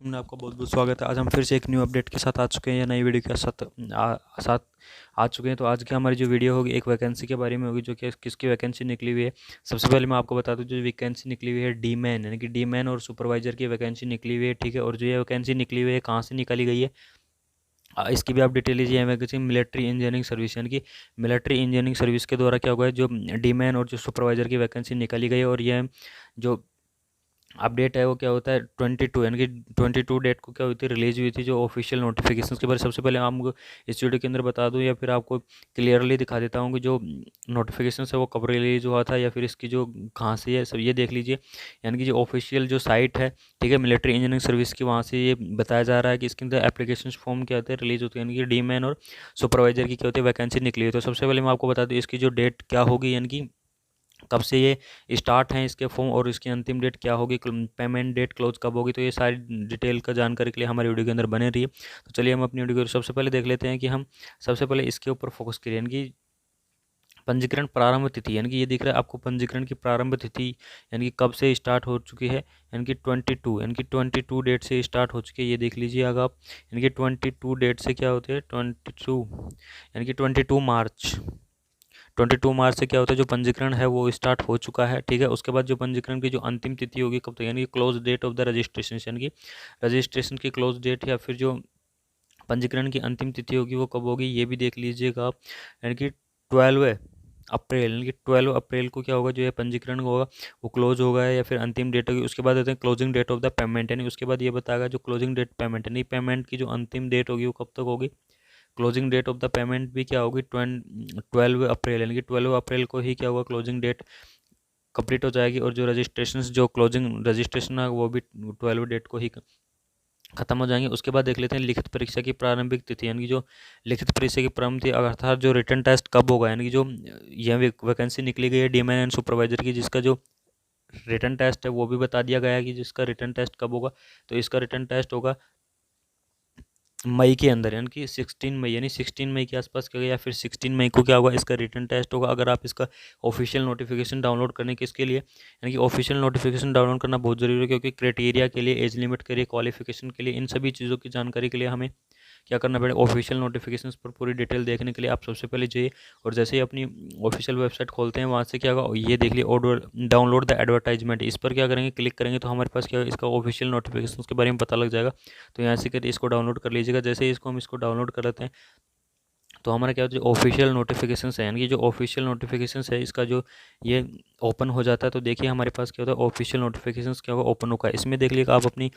में आपका बहुत बहुत स्वागत है। आज हम फिर से एक न्यू अपडेट के साथ आ चुके हैं या नई वीडियो के साथ आ चुके हैं। तो आज की हमारी जो वीडियो होगी एक वैकेंसी के बारे में होगी, जो कि किसकी वैकेंसी निकली हुई है। सबसे पहले मैं आपको बता दूं, जो वैकेंसी निकली हुई है डी मैन यानी कि डी मैन और सुपरवाइजर की वैकेंसी निकली हुई है, ठीक है। और जो ये वैकेंसी निकली हुई है कहाँ से निकाली गई है, इसकी भी आप डिटेल लीजिए। वैकेंसी मिलिट्री इंजीनियरिंग सर्विस यानी कि मिलिट्री इंजीनियरिंग सर्विस के द्वारा क्या हुआ है, जो डी मैन और जो सुपरवाइजर की वैकेंसी निकाली गई है। और यह जो अपडेट है वो क्या होता है 22 यानी कि 22 डेट को क्या हुई थी, रिलीज हुई थी जो ऑफिशियल नोटिफिकेशन के बारे। सबसे पहले आपको इस वीडियो के अंदर बता दूं या फिर आपको क्लियरली दिखा देता हूँ कि जो नोटिफिकेशन है वो कब रिलीज हुआ था या फिर इसकी जो कहाँ से है, सब ये देख लीजिए। यानी कि जो ऑफिशियल जो साइट है, ठीक है, मिलिट्री इंजीनियरिंग सर्विस की, वहाँ से ये बताया जा रहा है कि इसके अंदर एप्लीकेशन फॉर्म क्या होते हैं, रिलीज होते हैं। यानी कि डी मैन और सुपरवाइजर की क्या होती है, वैकेंसी निकली है। तो सबसे पहले मैं आपको बता दूँ इसकी जो डेट क्या होगी, यानी कि कब से ये स्टार्ट हैं इसके फॉर्म, और इसकी अंतिम डेट क्या होगी, पेमेंट डेट क्लोज कब होगी। तो ये सारी डिटेल का जानकारी के लिए हमारी वीडियो के अंदर बने रहिए। तो चलिए हम अपनी वीडियो को सबसे पहले देख लेते हैं कि हम सबसे पहले इसके ऊपर फोकस करें। यानी कि पंजीकरण प्रारंभ तिथि, यानी कि ये दिख रहा है आपको पंजीकरण की प्रारंभ तिथि, यानी कि कब से स्टार्ट हो चुकी है। यानी कि 22 यानी कि 22 डेट से स्टार्ट हो चुकी है, ये देख लीजिए अगर आप। यानी कि 22 डेट से क्या होते हैं 22 यानी कि 22 मार्च से क्या होता है, जो पंजीकरण है वो स्टार्ट हो चुका है, ठीक है। उसके बाद जो पंजीकरण की जो अंतिम तिथि होगी कब तक, यानी कि close date of the registration, यानी कि रजिस्ट्रेशन की क्लोज डेट या फिर जो पंजीकरण की अंतिम तिथि होगी वो कब होगी, ये भी देख लीजिएगा आप। यानी कि 12 अप्रैल, यानी कि 12 अप्रैल को क्या होगा, जो है पंजीकरण होगा वो क्लोज होगा या फिर अंतिम डेट होगी। उसके बाद देते हैं closing date of the payment, यानी उसके बाद ये बताएगा जो क्लोजिंग डेट पेमेंट, यानी पेमेंट की जो अंतिम डेट होगी वो कब तक होगी। Closing date of the payment भी क्या होगी 12 अप्रैल, यानी कि 12 अप्रैल को ही क्या होगा, क्लोजिंग डेट कंप्लीट हो जाएगी। और जो रजिस्ट्रेशन जो क्लोजिंग रजिस्ट्रेशन है वो भी 12 डेट को ही खत्म हो जाएंगे। उसके बाद देख लेते हैं लिखित परीक्षा की प्रारंभिक तिथि, यानी कि जो लिखित परीक्षा की प्रारंभ थी, अर्थात जो रिटर्न टेस्ट कब होगा। यानी कि जो यह वैकेंसी निकली गई है डीमैन एंड सुपरवाइजर की, जिसका जो रिटर्न टेस्ट है वो भी बता दिया गया है कि जिसका रिटर्न टेस्ट कब होगा। तो इसका रिटर्न टेस्ट होगा मई के अंदर, यानी कि 16 मई, यानी 16 मई के आसपास क्या गया, या फिर 16 मई को क्या होगा, इसका रिटर्न टेस्ट होगा। अगर आप इसका ऑफिशियल नोटिफिकेशन डाउनलोड करने के इसके लिए, यानी कि ऑफिशियल नोटिफिकेशन डाउनलोड करना बहुत ज़रूरी है, क्योंकि क्राइटेरिया के लिए, एज लिमिट के लिए, क्वालिफिकेशन के लिए, इन सभी चीज़ों की जानकारी के लिए हमें क्या करना पड़ेगा, ऑफिशियल नोटिफिकेशंस पर पूरी डिटेल देखने के लिए आप सबसे पहले जाइए। और जैसे ही अपनी ऑफिशियल वेबसाइट खोलते हैं, वहाँ से क्या होगा, ये देख लिए डाउनलोड द एडवर्टाइजमेंट, इस पर क्या करेंगे, क्लिक करेंगे तो हमारे पास क्या इसका ऑफिशियल नोटिफिकेशन के बारे में पता लग जाएगा। तो यहाँ से करके इसको डाउनलोड कर लीजिएगा। जैसे ही इसको हम इसको डाउनलोड कर लेते हैं तो हमारा क्या होता है, जो ऑफिशियल नोटिफिकेशंस है, यानी कि जो ऑफिशियल नोटिफिकेशंस है इसका जो ये ओपन हो जाता है। तो देखिए हमारे पास क्या होता है, ऑफिशियल नोटिफिकेशंस क्या होगा, ओपन होगा। इसमें देख लीजिएगा आप अपनी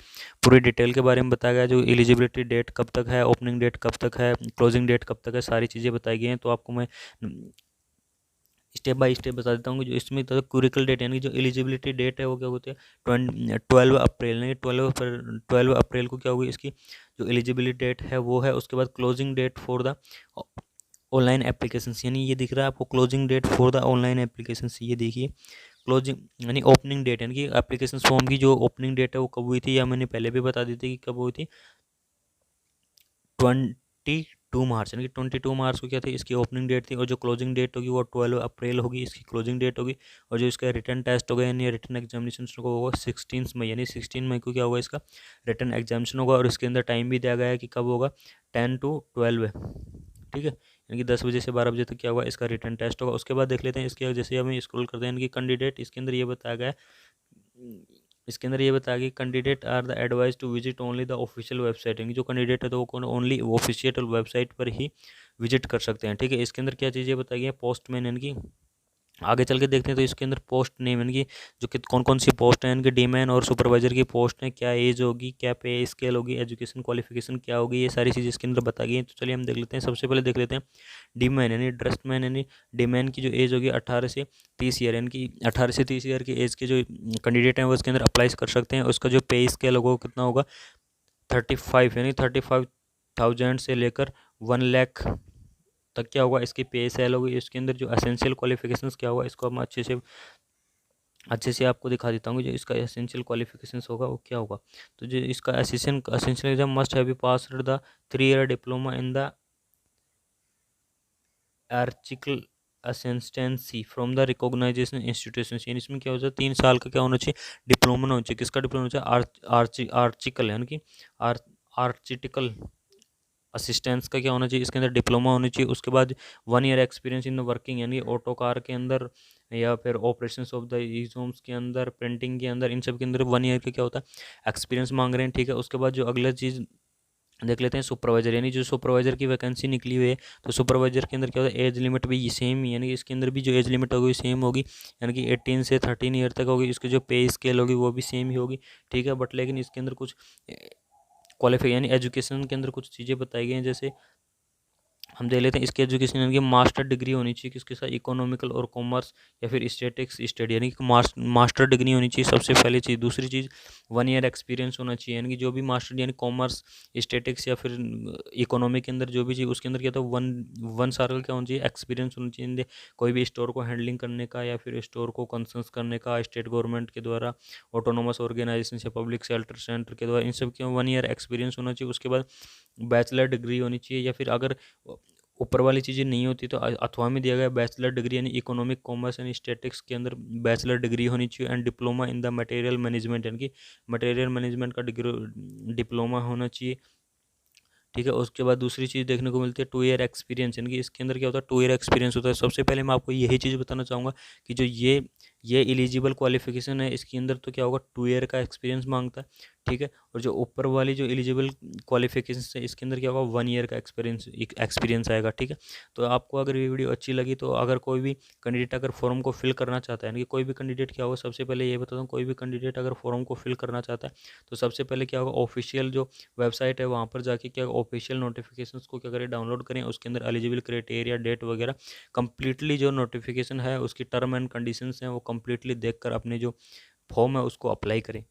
पूरी डिटेल के बारे में बताया गया है, जो एलिजिबिलिटी डेट कब तक है, ओपनिंग डेट कब तक है, क्लोजिंग डेट कब तक है, सारी चीज़ें बताई गई हैं। तो आपको मैं स्टेप बाय स्टेप बता देता हूँ कि जो इसमें क्यूरिकल डेट, यानी कि जो एलिजिबिलिटी डेट है वो क्या होती है 12 अप्रैल, यानी 12 अप्रैल को क्या होगी इसकी जो एलिजिबिलिटी डेट है वो है। उसके बाद closing date for the online application, यानी ये दिख रहा है आपको closing date for the online application, ये देखिए क्लोजिंग यानी ओपनिंग डेट, यानी कि एप्लीकेशन फॉर्म की जो ओपनिंग डेट है वो कब हुई थी, या मैंने पहले भी बता दी थी कि कब हुई थी 22 मार्च, यानी कि 22 मार्च को क्या थी इसकी ओपनिंग डेट थी। और जो क्लोजिंग डेट होगी वो 12 अप्रैल होगी, इसकी क्लोजिंग डेट होगी। और जो इसका रिटर्न टेस्ट होगा यानी रिटर्न एग्जामिनेशन को होगा 16 मई, यानी 16 मई को क्या होगा इसका रिटर्न एग्जामिनेशन होगा। और इसके अंदर टाइम भी दिया गया है कि कब होगा 10 to 12, ठीक है, यानी कि 10 बजे से 12 बजे तक क्या होगा इसका रिटर्न टेस्ट होगा। उसके बाद देख लेते हैं इसके, जैसे हम स्क्रॉल करते हैं, यानी कि कैंडिडेट, इसके अंदर ये बताया गया है, इसके अंदर ये बताया कि candidate are the advise to visit only the official website, यानी जो कैंडिडेट है तो वो कौन ओनली ऑफिशियल वेबसाइट पर ही विजिट कर सकते हैं, ठीक है। इसके अंदर क्या चीज़ें बताई गई हैं, पोस्टमैन, यानी कि आगे चल के देखते हैं। तो इसके अंदर पोस्ट नेम, यानी कि जो कि कौन कौन सी पोस्ट हैं, इनके डीमैन और सुपरवाइजर की पोस्ट हैं, क्या एज होगी, क्या पे स्केल होगी, एजुकेशन क्वालिफिकेशन क्या होगी, ये सारी चीज़ें इसके अंदर बता गई हैं। तो चलिए हम देख लेते हैं। सबसे पहले देख लेते हैं डीमैन, यानी ड्रस्टमैन, यानी डीमैन की जो एज होगी 18 से 30 ईयर, यानी कि 18 से 30 ईयर की एज के जो कैंडिडेट हैं वो इसके अंदर अप्लाई कर सकते हैं। उसका जो पे स्केल होगा वो कितना होगा 35, यानी 35,000 से लेकर 1 लाख तक क्या होगा इसकी पे सेल होगी। इसके अंदर जो एसेंशियल क्वालिफिकेशंस क्या होगा इसको हम अच्छे से आपको दिखा देता हूँ। जो इसका एसेंशियल क्वालिफिकेशंस होगा वो क्या होगा। तो जो इसका essential exam must have be passed the 3 year diploma in the article assistancy from the recognisation institution, यानी इसमें क्या होता है 3 साल का क्या होना चाहिए, डिप्लोमा होना चाहिए। किसका डिप्लोमा होना चाहिए, आर्चिकल यानी कि आर्चिटिकल असिस्टेंस का क्या होना चाहिए, इसके अंदर डिप्लोमा होनी चाहिए। उसके बाद 1 year experience in the working, यानी ऑटो कार के अंदर या फिर ऑपरेशंस ऑफ द ईजोम्स के अंदर, प्रिंटिंग के अंदर, इन सब के अंदर 1 ईयर का क्या होता है एक्सपीरियंस मांग रहे हैं, ठीक है। उसके बाद जो अगला चीज़ देख लेते हैं सुपरवाइजर, यानी जो सुपरवाइजर की वैकेंसी निकली हुई है, तो सुपरवाइजर के अंदर क्या होता है एज लिमिट भी सेम ही, यानी कि इसके अंदर भी जो एज लिमिट होगी सेम होगी, यानी कि 18 से 13 ईयर तक होगी। इसकी जो पे स्केल होगी वो भी सेम ही होगी, ठीक है। बट लेकिन इसके अंदर कुछ क्वालिफाई यानी एजुकेशन के अंदर कुछ चीज़ें बताई गई हैं, जैसे हम देख लेते हैं इसके एजुकेशन की मास्टर डिग्री होनी चाहिए किसके साथ, इकोनॉमिकल और कॉमर्स या फिर स्टैटिक्स स्टडी, यानी कि मास्टर डिग्री होनी चाहिए सबसे पहली चीज़। दूसरी चीज़ 1 ईयर एक्सपीरियंस होना चाहिए, यानी कि जो भी मास्टर यानी कॉमर्स स्टैटिक्स या फिर इकोनॉमी के अंदर जो भी चीज़ उसके अंदर क्या था वन साल का क्या होना चाहिए एक्सपीरियंस होना चाहिए, कोई भी स्टोर को हैंडलिंग करने का या फिर स्टोर को कंसर्न्स करने का स्टेट गवर्नमेंट के द्वारा, ऑटोनोमस ऑर्गेनाइजेशन या पब्लिक सेक्टर सेंटर के द्वारा, इन सब के 1 ईयर एक्सपीरियंस होना चाहिए। उसके बाद बैचलर डिग्री होनी चाहिए, या फिर अगर ऊपर वाली चीज़ें नहीं होती तो अथवा में दिया गया बैचलर डिग्री, यानी इकोनॉमिक कॉमर्स यानी स्टैटिक्स के अंदर बैचलर डिग्री होनी चाहिए, and diploma in the material management, यानी कि मटेरियल मैनेजमेंट का डिप्लोमा होना चाहिए, ठीक है। उसके बाद दूसरी चीज़ देखने को मिलती है 2 ईयर एक्सपीरियंस, यानी कि इसके अंदर क्या होता है 2 ईयर एक्सपीरियंस होता है। सबसे पहले मैं आपको यही चीज़ बताना चाहूँगा कि जो ये एलिजिबल क्वालिफिकेशन है इसके अंदर तो क्या होगा 2 ईयर का एक्सपीरियंस मांगता है, ठीक है। और जो ऊपर वाली जो एलिजिबल क्वालिफिकेशन है इसके अंदर क्या होगा 1 ईयर का एक्सपीरियंस आएगा, ठीक है। तो आपको अगर ये वीडियो अच्छी लगी तो अगर कोई भी कैंडिडेट अगर फॉर्म को फिल करना चाहता है, यानी कि कोई भी कैंडिडेट क्या होगा, सबसे पहले ये बताता हूँ, कोई भी कैंडिडेट अगर फॉर्म को फिल करना चाहता है तो सबसे पहले क्या होगा ऑफिशियल जो वेबसाइट है वहाँ पर जाके क्या ऑफिशियल नोटिफिकेशंस को क्या करें डाउनलोड करें, उसके अंदर एलिजिबल क्राइटेरिया डेट वगैरह कंप्लीटली जो नोटिफिकेशन है उसकी टर्म एंड कंडीशंस हैं वो कंप्लीटली देखकर अपने जो फॉर्म है उसको अप्लाई करें।